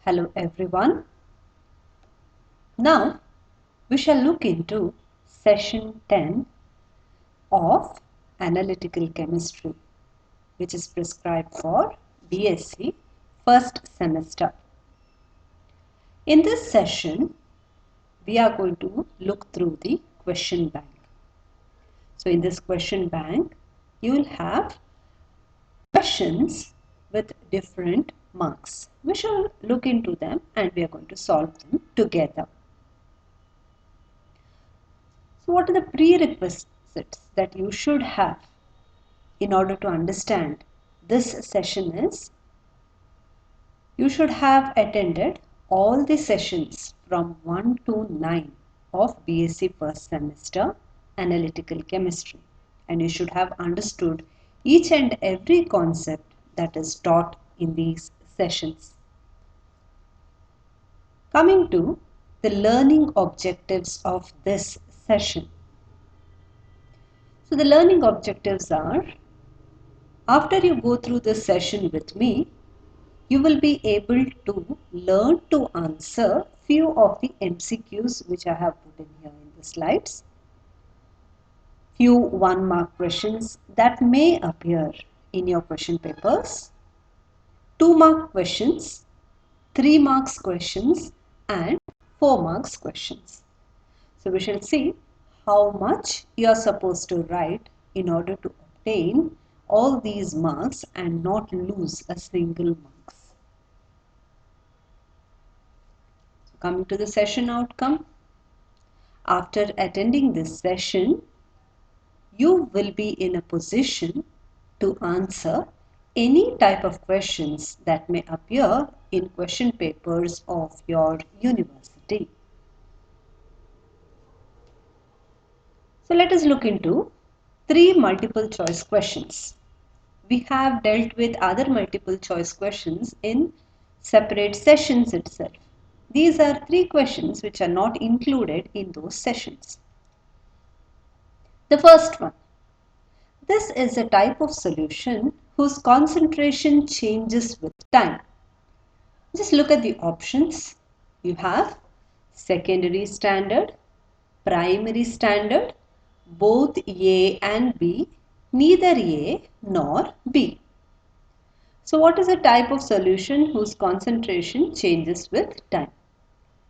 Hello everyone. Now we shall look into session 10 of analytical chemistry, which is prescribed for BSc first semester. In this session, we are going to look through the question bank. So in this question bank, you will have questions with different marks. We shall look into them and we are going to solve them together. So what are the prerequisites that you should have in order to understand this session is, you should have attended all the sessions from 1 to 9 of BSc first semester analytical chemistry, and you should have understood each and every concept that is taught in these sessions. Coming to the learning objectives of this session. So the learning objectives are, after you go through this session with me, you will be able to learn to answer few of the MCQs which I have put in here in the slides. Few 1-mark questions that may appear in your question papers, 2-mark questions, 3 marks questions and 4 marks questions. So we shall see how much you are supposed to write in order to obtain all these marks and not lose a single marks. So coming to the session outcome, after attending this session, you will be in a position to answer any type of questions that may appear in question papers of your university. So let us look into 3 multiple choice questions. We have dealt with other multiple choice questions in separate sessions itself. These are 3 questions which are not included in those sessions. The first one. This is a type of solution whose concentration changes with time. Just look at the options. You have secondary standard, primary standard, both A and B, neither A nor B. So what is a type of solution whose concentration changes with time?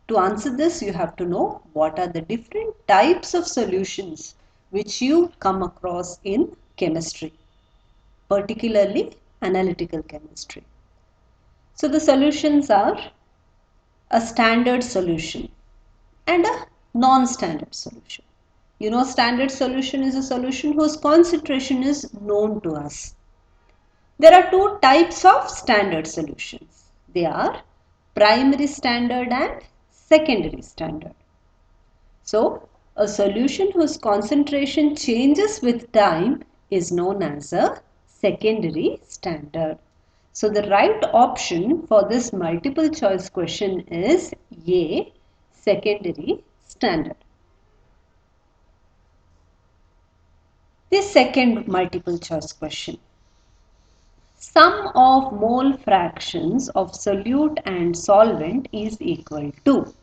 To answer this, you have to know what are the different types of solutions which you come across in chemistry, particularly analytical chemistry. So the solutions are a standard solution and a non-standard solution. You know, standard solution is a solution whose concentration is known to us. There are 2 types of standard solutions. They are primary standard and secondary standard. So, a solution whose concentration changes with time is known as a secondary standard. So, the right option for this multiple choice question is A, secondary standard. The second multiple choice question. Sum of mole fractions of solute and solvent is equal to,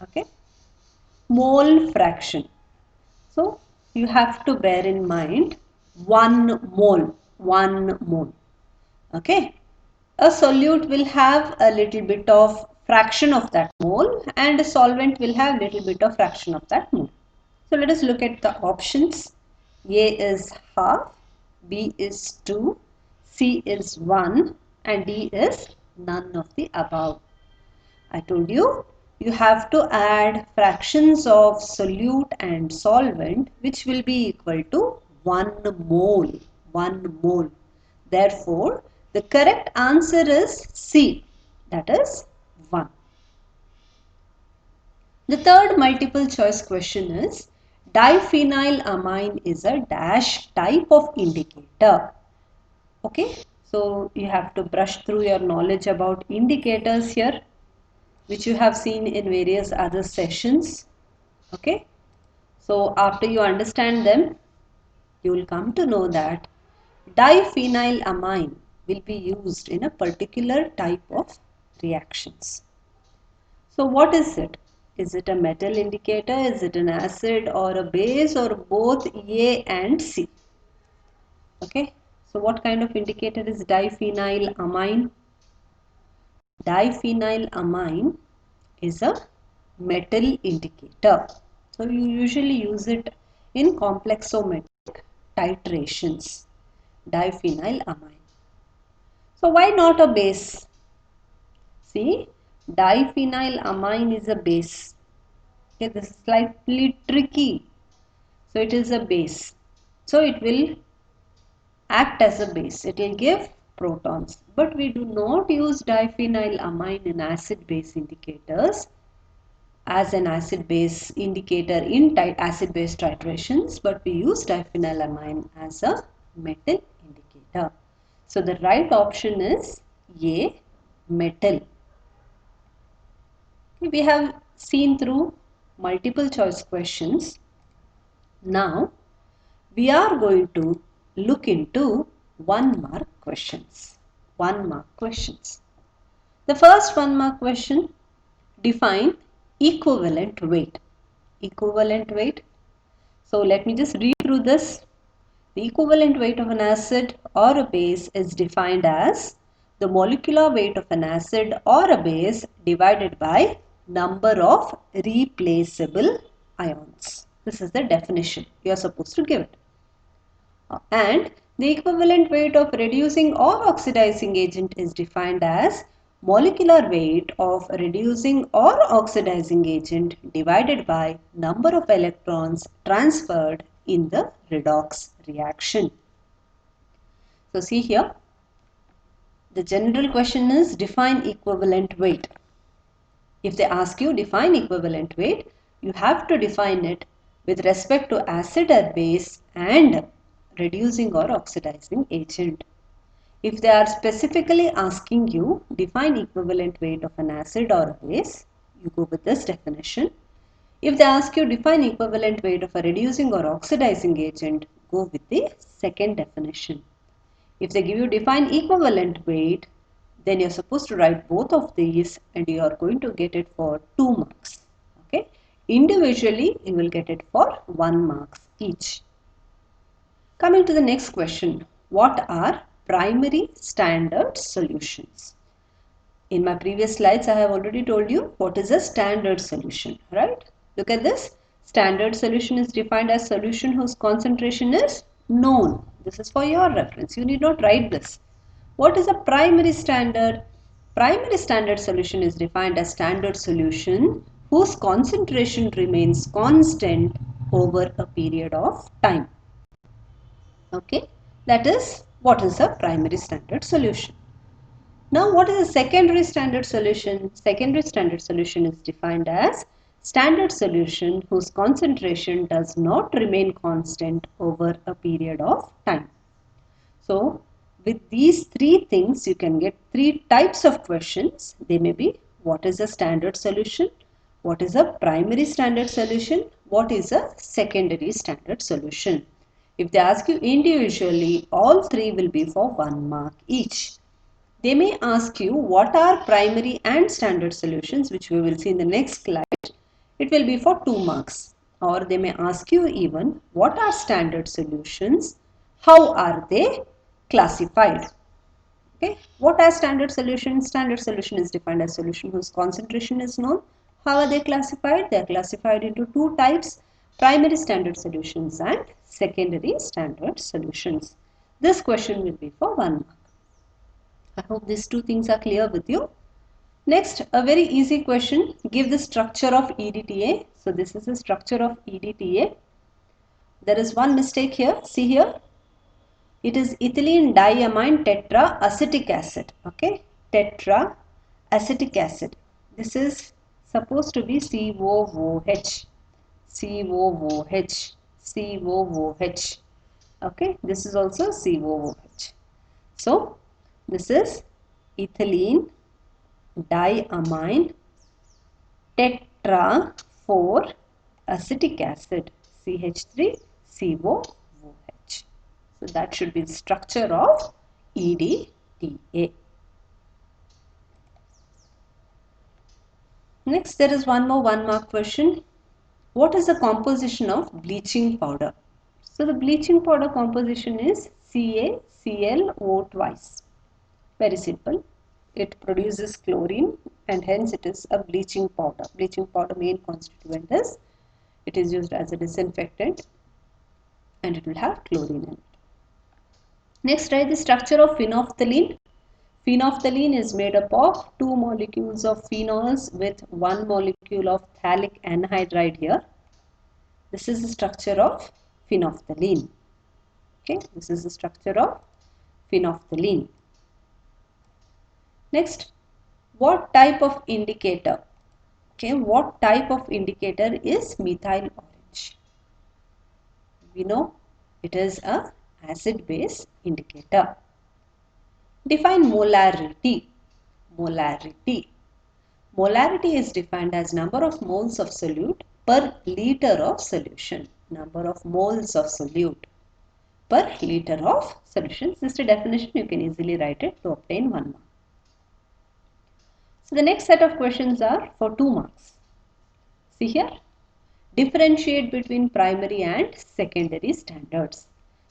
okay, mole fraction. So you have to bear in mind 1 mole, okay. A solute will have a little bit of fraction of that mole and a solvent will have little bit of fraction of that mole. So let us look at the options. A is half, B is 2, C is 1 and D is none of the above. I told you, you have to add fractions of solute and solvent which will be equal to 1 mole. 1 mole. Therefore, the correct answer is C, that is 1. The third multiple choice question is, diphenylamine is a dash type of indicator. Okay, so you have to brush through your knowledge about indicators here, which you have seen in various other sessions. Okay, so after you understand them, you will come to know that diphenylamine will be used in a particular type of reactions. So what is it? Is it a metal indicator? Is it an acid or a base or both A and C? Okay, so what kind of indicator is diphenylamine? Diphenylamine is a metal indicator. So you usually use it in complexometric titrations. Diphenylamine. So why not a base? See, diphenylamine is a base. Okay, this is slightly tricky. So it is a base. So it will act as a base. It will give protons. But we do not use diphenylamine in acid-base indicators as an acid-base indicator in acid-base titrations, but we use diphenylamine as a metal indicator. So the right option is A, metal. We have seen through multiple choice questions. Now we are going to look into 1-mark questions. 1-mark questions. The first 1-mark question, define equivalent weight. Equivalent weight. So let me just read through this. The equivalent weight of an acid or a base is defined as the molecular weight of an acid or a base divided by number of replaceable ions. This is the definition you are supposed to give it. And the equivalent weight of reducing or oxidizing agent is defined as molecular weight of reducing or oxidizing agent divided by number of electrons transferred in the redox reaction. So see here, the general question is define equivalent weight. If they ask you define equivalent weight, you have to define it with respect to acid or base and reducing or oxidizing agent. If they are specifically asking you define equivalent weight of an acid or a base, you go with this definition. If they ask you define equivalent weight of a reducing or oxidizing agent, go with the second definition. If they give you define equivalent weight, then you're supposed to write both of these and you are going to get it for 2 marks. Okay. Individually, you will get it for 1 marks each. Coming to the next question, what are primary standard solutions? In my previous slides, I have already told you what is a standard solution, right? Look at this. Standard solution is defined as solution whose concentration is known. This is for your reference. You need not write this. What is a primary standard? Primary standard solution is defined as standard solution whose concentration remains constant over a period of time. Okay, that is what is a primary standard solution. Now, what is a secondary standard solution? Secondary standard solution is defined as standard solution whose concentration does not remain constant over a period of time. So, with these 3 things, you can get 3 types of questions. They may be what is a standard solution, what is a primary standard solution, what is a secondary standard solution. If they ask you individually, all 3 will be for 1 mark each. They may ask you what are primary and standard solutions, which we will see in the next slide. It will be for 2 marks. Or they may ask you even what are standard solutions, how are they classified. Okay, what are standard solutions? Standard solution is defined as solution whose concentration is known. How are they classified? They are classified into 2 types, primary standard solutions and secondary standard solutions. This question will be for 1 mark. I hope these 2 things are clear with you. Next, a very easy question. Give the structure of EDTA. So this is the structure of EDTA. There is one mistake here. See here. It is ethylene diamine tetraacetic acid. Okay. Tetraacetic acid. This is supposed to be COOH. COOH. COOH. Okay. This is also COOH. So, this is ethylene diamine tetra 4 acetic acid CH3COOH. So that should be the structure of EDTA. Next, there is one more 1 mark question. What is the composition of bleaching powder? So the bleaching powder composition is CaClO twice. Very simple. It produces chlorine and hence it is a bleaching powder. Bleaching powder main constituent is it is used as a disinfectant and it will have chlorine in it. Next, write the structure of phenolphthalein. Phenolphthalein is made up of 2 molecules of phenols with 1 molecule of phthalic anhydride here. This is the structure of phenolphthalein. Okay, this is the structure of phenolphthalein. Next, what type of indicator? Okay, what type of indicator is methyl orange? We know it is a acid-base indicator. Define molarity. Molarity. Molarity is defined as number of moles of solute per liter of solution. Number of moles of solute per liter of solution. This is the definition. You can easily write it to obtain 1 mark. So the next set of questions are for 2 marks. See here. Differentiate between primary and secondary standards.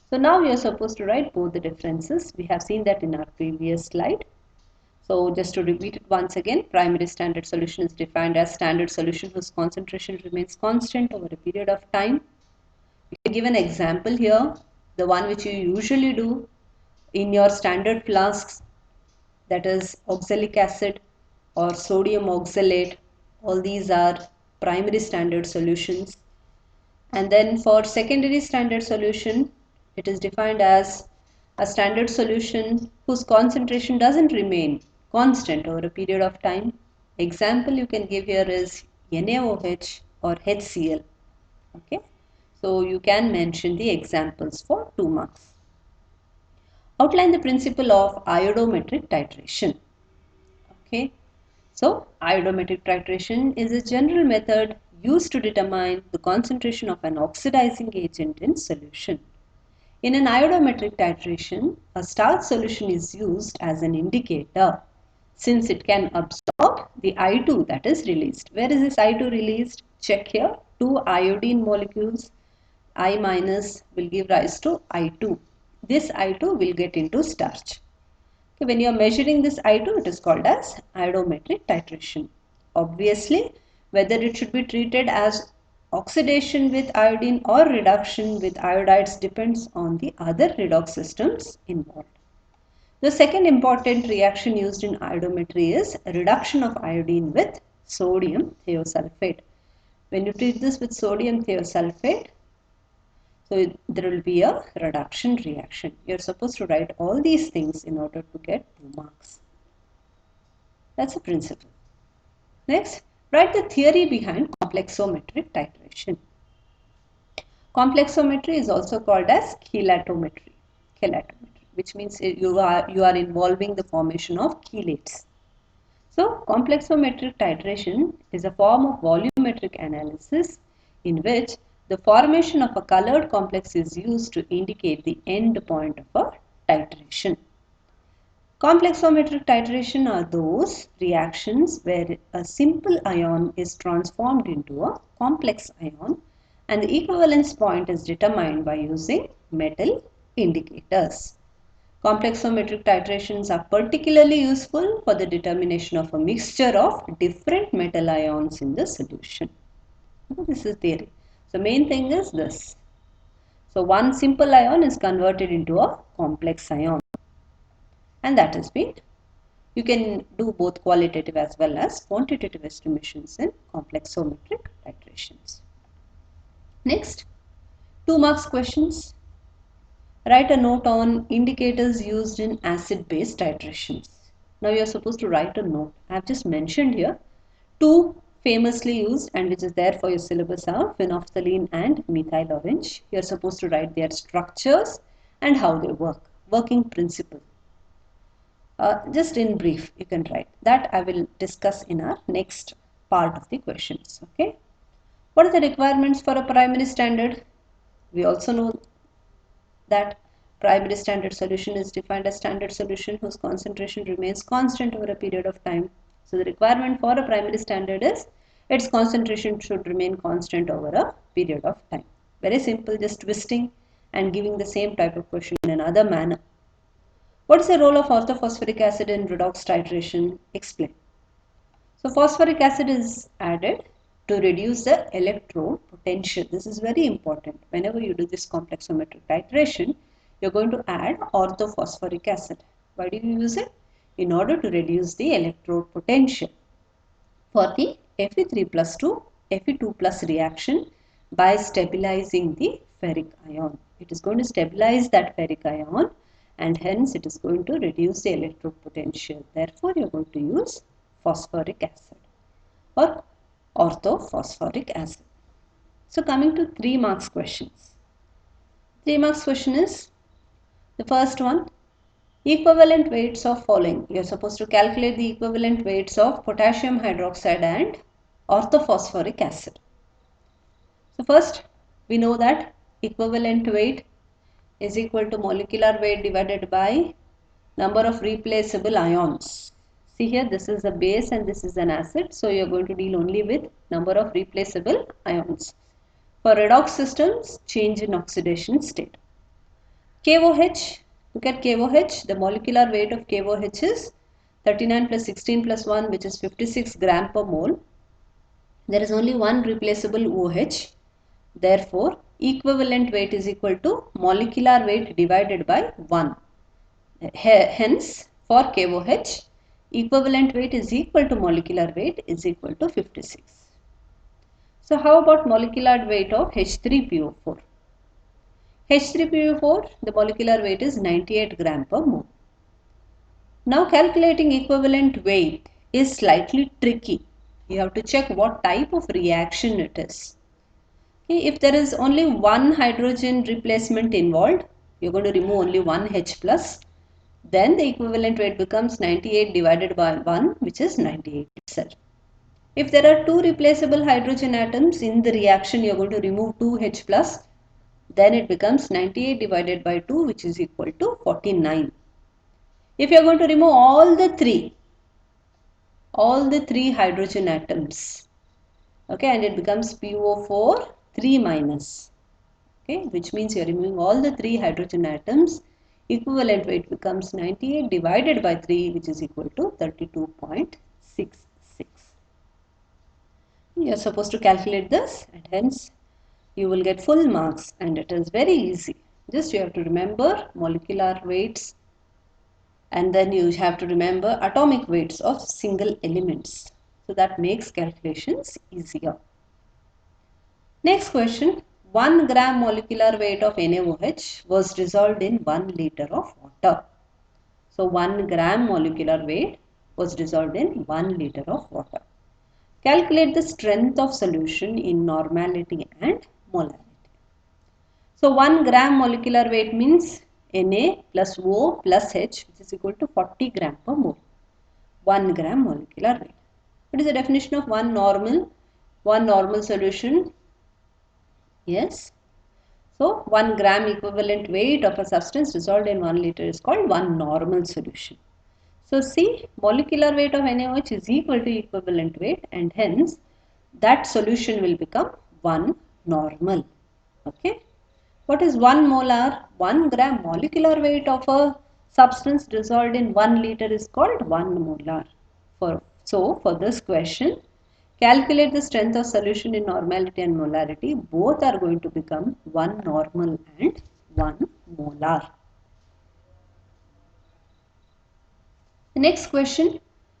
So now we are supposed to write both the differences. We have seen that in our previous slide. So just to repeat it once again, primary standard solution is defined as standard solution whose concentration remains constant over a period of time. You can give an example here, the one which you usually do in your standard flasks, that is oxalic acid or sodium oxalate. All these are primary standard solutions. And then for secondary standard solution, it is defined as a standard solution whose concentration doesn't remain constant over a period of time. Example you can give here is NaOH or HCl. Okay, so you can mention the examples for 2 marks. Outline the principle of iodometric titration. Okay, so iodometric titration is a general method used to determine the concentration of an oxidizing agent in solution. In an iodometric titration, a starch solution is used as an indicator since it can absorb the I2 that is released. Where is this I2 released? Check here. 2 iodine molecules, I minus will give rise to I2. This I2 will get into starch. Okay, when you are measuring this I2, it is called as iodometric titration. Obviously, whether it should be treated as oxidation with iodine or reduction with iodides depends on the other redox systems involved. The second important reaction used in iodometry is reduction of iodine with sodium thiosulfate. When you treat this with sodium thiosulfate, so there will be a reduction reaction. You are supposed to write all these things in order to get 2 marks. That's a principle. Next, write the theory behind complexometric titration. Complexometry is also called as chelatometry. Chelatometry, which means you are involving the formation of chelates. So, complexometric titration is a form of volumetric analysis in which the formation of a colored complex is used to indicate the end point of a titration. Complexometric titration are those reactions where a simple ion is transformed into a complex ion and the equivalence point is determined by using metal indicators. Complexometric titrations are particularly useful for the determination of a mixture of different metal ions in the solution. This is theory. So main thing is this. So one simple ion is converted into a complex ion. And that has been, you can do both qualitative as well as quantitative estimations in complexometric titrations. Next, 2 marks questions. Write a note on indicators used in acid-base titrations. Now you are supposed to write a note. I have just mentioned here 2 famously used and which is there for your syllabus are phenolphthalein and methyl orange. You are supposed to write their structures and how they work, working principle. Just in brief, you can write that. I will discuss in our next part of the questions. Okay. What are the requirements for a primary standard? We also know that primary standard solution is defined as standard solution whose concentration remains constant over a period of time. So the requirement for a primary standard is its concentration should remain constant over a period of time. Very simple, just twisting and giving the same type of question in another manner. What is the role of orthophosphoric acid in redox titration? Explain. So phosphoric acid is added to reduce the electrode potential. This is very important. Whenever you do this complexometric titration, you're going to add orthophosphoric acid. Why do you use it? In order to reduce the electrode potential for the Fe3 plus 2, Fe2 plus reaction by stabilizing the ferric ion. It is going to stabilize that ferric ion and hence it is going to reduce the electrode potential. Therefore, you are going to use phosphoric acid or orthophosphoric acid. So coming to 3 marks questions. 3 marks question is the first one, equivalent weights of following. You are supposed to calculate the equivalent weights of potassium hydroxide and orthophosphoric acid. So first we know that equivalent weight is equal to molecular weight divided by number of replaceable ions. See here, this is a base and this is an acid. So you are going to deal only with number of replaceable ions. For redox systems, change in oxidation state. KOH, look at KOH. The molecular weight of KOH is 39 plus 16 plus 1, which is 56 gram per mole. There is only one replaceable OH. Therefore, equivalent weight is equal to molecular weight divided by 1. Hence, for KOH, equivalent weight is equal to molecular weight is equal to 56. So, how about molecular weight of H3PO4? H3PO4, the molecular weight is 98 gram per mole. Now, calculating equivalent weight is slightly tricky. You have to check what type of reaction it is. Okay, if there is only one hydrogen replacement involved, you are going to remove only one H plus. Then the equivalent weight becomes 98 divided by 1, which is 98 itself. If there are two replaceable hydrogen atoms in the reaction, you are going to remove 2H plus. Then it becomes 98 divided by 2, which is equal to 49. If you are going to remove all the three hydrogen atoms, okay, and it becomes PO4 3 minus, okay, which means you are removing all the three hydrogen atoms. Equivalent weight becomes 98 divided by 3, which is equal to 32.66. You are supposed to calculate this and hence you will get full marks, and it is very easy. Just you have to remember molecular weights and then you have to remember atomic weights of single elements. So that makes calculations easier. Next question. 1 gram molecular weight of NaOH was dissolved in 1 liter of water. So 1 gram molecular weight was dissolved in 1 liter of water. Calculate the strength of solution in normality and molarity. So 1 gram molecular weight means Na plus O plus H, which is equal to 40 gram per mole. 1 gram molecular weight. What is the definition of one normal solution? Yes. So 1 gram equivalent weight of a substance dissolved in 1 liter is called one normal solution. So see, molecular weight of NaOH is equal to equivalent weight and hence that solution will become 1 normal. Okay. What is 1 molar? 1 gram molecular weight of a substance dissolved in 1 liter is called 1 molar. So for this question, calculate the strength of solution in normality and molarity. Both are going to become 1 normal and 1 molar. The next question,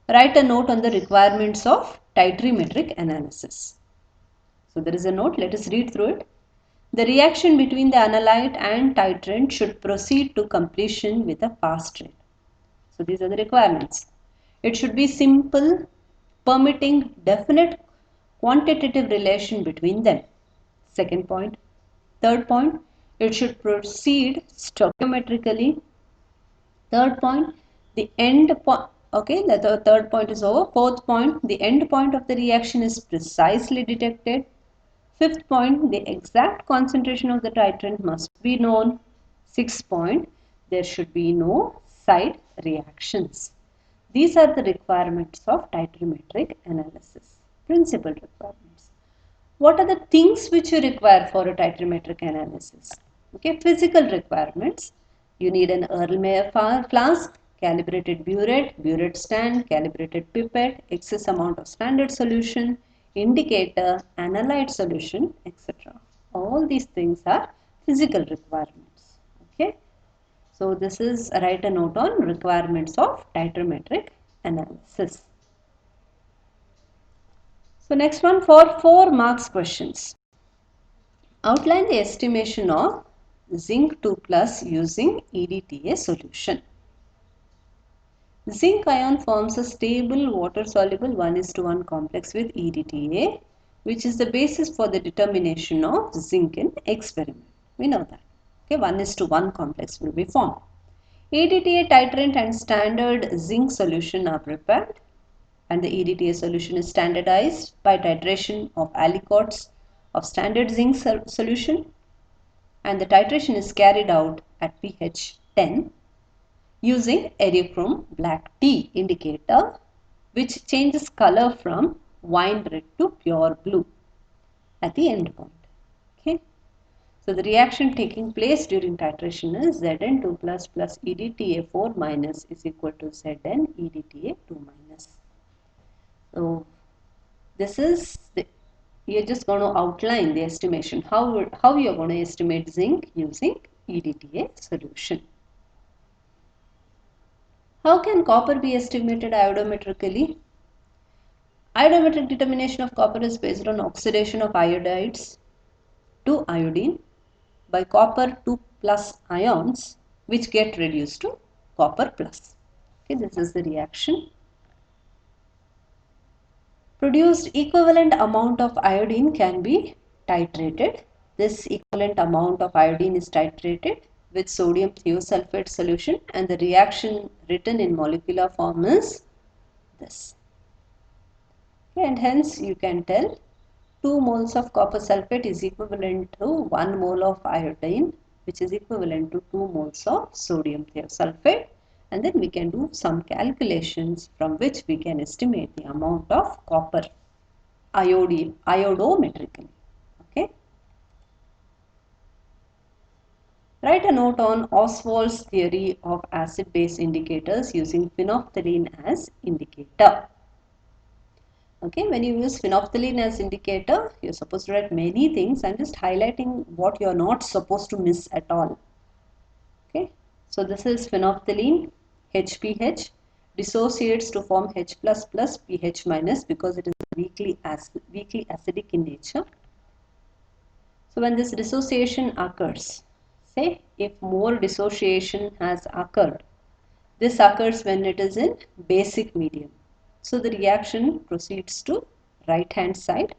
write a note on the requirements of titrimetric analysis. So there is a note, let us read through it. The reaction between the analyte and titrant should proceed to completion with a fast rate. So these are the requirements. It should be simple, permitting definite quantitative relation between them. Second point. Third point, it should proceed stoichiometrically. Third point, the end point, okay, the third point is over. Fourth point, the end point of the reaction is precisely detected. Fifth point, the exact concentration of the titrant must be known. Sixth point, there should be no side reactions. These are the requirements of titrimetric analysis, principal requirements. What are the things which you require for a titrimetric analysis? Okay, physical requirements. You need an Erlenmeyer flask, calibrated burette stand, calibrated pipette, excess amount of standard solution, indicator, analyte solution, etc. All these things are physical requirements. Okay. So this is, write a note on requirements of titrimetric analysis. So next one, for 4 marks questions. Outline the estimation of zinc 2 plus using EDTA solution. Zinc ion forms a stable water-soluble 1:1 complex with EDTA, which is the basis for the determination of zinc in experiment. We know that. Okay, 1:1 complex will be formed. EDTA titrant and standard zinc solution are prepared, and the EDTA solution is standardized by titration of aliquots of standard zinc solution, and the titration is carried out at pH 10 using Eriochrome black tea indicator, which changes color from wine red to pure blue at the end point. Okay. So the reaction taking place during titration is Zn2 plus EDTA4 minus is equal to Zn EDTA2 minus. So this is the, you're just going to outline the estimation, how you're going to estimate zinc using EDTA solution. How can copper be estimated iodometrically? Iodometric determination of copper is based on oxidation of iodides to iodine by copper 2 plus ions, which get reduced to copper plus. Okay, this is the reaction. Produced equivalent amount of iodine can be titrated. This equivalent amount of iodine is titrated with sodium thiosulfate solution, and the reaction written in molecular form is this. Okay, and hence you can tell 2 moles of copper sulfate is equivalent to 1 mole of iodine, which is equivalent to 2 moles of sodium thiosulfate. And then we can do some calculations from which we can estimate the amount of copper iodometrically. Okay. Write a note on Ostwald's theory of acid-base indicators using phenolphthalein as indicator. Okay, when you use phenolphthalein as indicator, you're supposed to write many things. I'm just highlighting what you're not supposed to miss at all. Okay, so this is phenolphthalein, HPH, dissociates to form H plus plus pH minus because it is weakly acidic in nature. So when this dissociation occurs, say if more dissociation has occurred, this occurs when it is in basic medium. So the reaction proceeds to right hand side,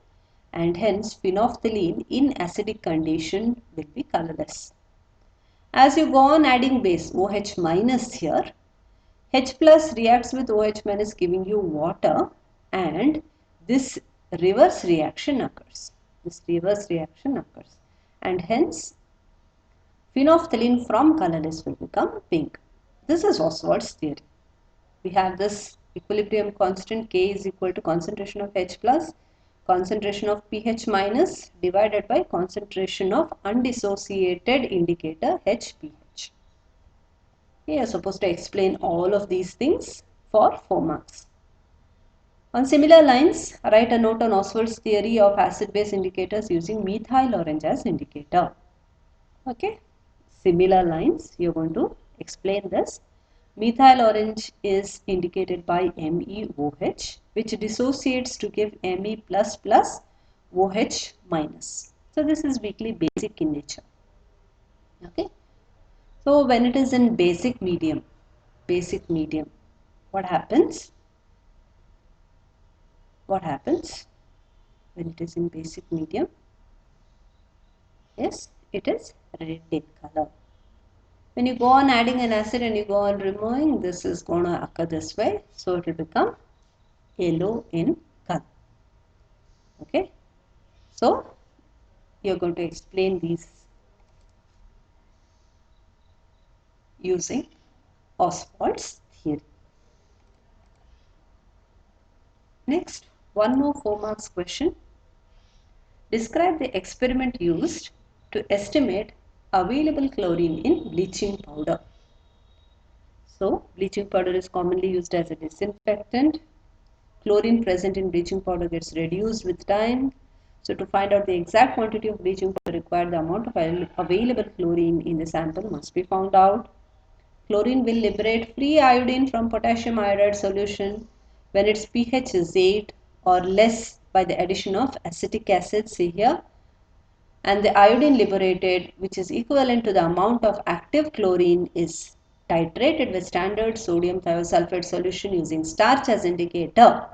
and hence phenolphthalein in acidic condition will be colorless. As you go on adding base OH minus here, H plus reacts with OH minus giving you water, and this reverse reaction occurs. And hence phenolphthalein from colorless will become pink. This is Ostwald's theory. We have this equilibrium constant K is equal to concentration of H plus, concentration of pH minus divided by concentration of undissociated indicator HPH. You are supposed to explain all of these things for 4 marks. On similar lines, write a note on Ostwald's theory of acid-base indicators using methyl orange as indicator. Okay, similar lines, you are going to explain this. Methyl orange is indicated by MEOH, which dissociates to give Me plus plus OH minus. So this is weakly basic in nature. Okay. So when it is in basic medium, what happens? What happens when it is in basic medium? Yes, it is red in color. When you go on adding an acid and you go on removing, this is going to occur this way. So it will become yellow in color. Okay. So you're going to explain these using Ostwald's theory. Next, one more 4 marks question. Describe the experiment used to estimate available chlorine in bleaching powder. So, bleaching powder is commonly used as a disinfectant. Chlorine present in bleaching powder gets reduced with time. So, to find out the exact quantity of bleaching powder required, the amount of available chlorine in the sample must be found out. Chlorine will liberate free iodine from potassium iodide solution when its pH is 8 or less by the addition of acetic acid, see here, and the iodine liberated, which is equivalent to the amount of active chlorine, is titrated with standard sodium thiosulfate solution using starch as indicator,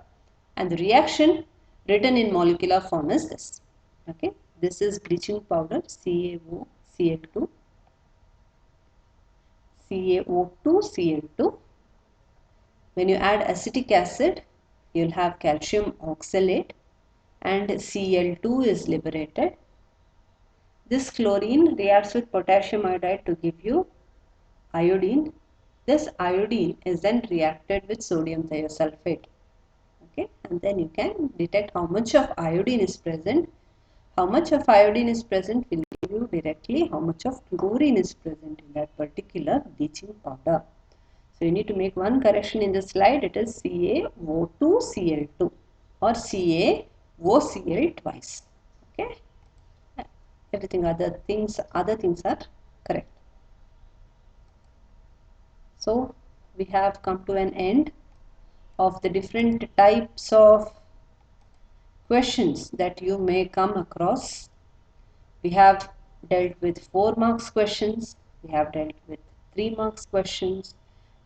and the reaction written in molecular form is this. Okay, this is bleaching powder CaOCl2, CaO2Cl2. When you add acetic acid, you'll have calcium oxalate and Cl2 is liberated. This chlorine reacts with potassium iodide to give you iodine. This iodine is then reacted with sodium thiosulfate. Okay, and then you can detect how much of iodine is present. How much of iodine is present will give you directly how much of chlorine is present in that particular bleaching powder. So you need to make one correction in the slide. It is CaO2Cl2 or CaOCl twice. Okay. Everything other things are correct. So we have come to an end of the different types of questions that you may come across. We have dealt with 4 marks questions, we have dealt with 3 marks questions,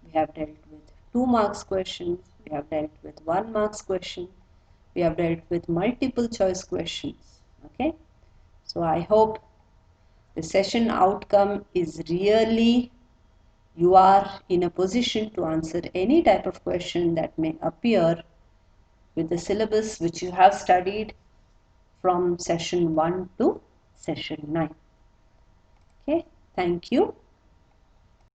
we have dealt with 2 marks questions, we have dealt with 1 marks question, we have dealt with multiple choice questions. Okay, so I hope the session outcome is really you are in a position to answer any type of question that may appear with the syllabus which you have studied from session 1 to session 9. Okay, thank you.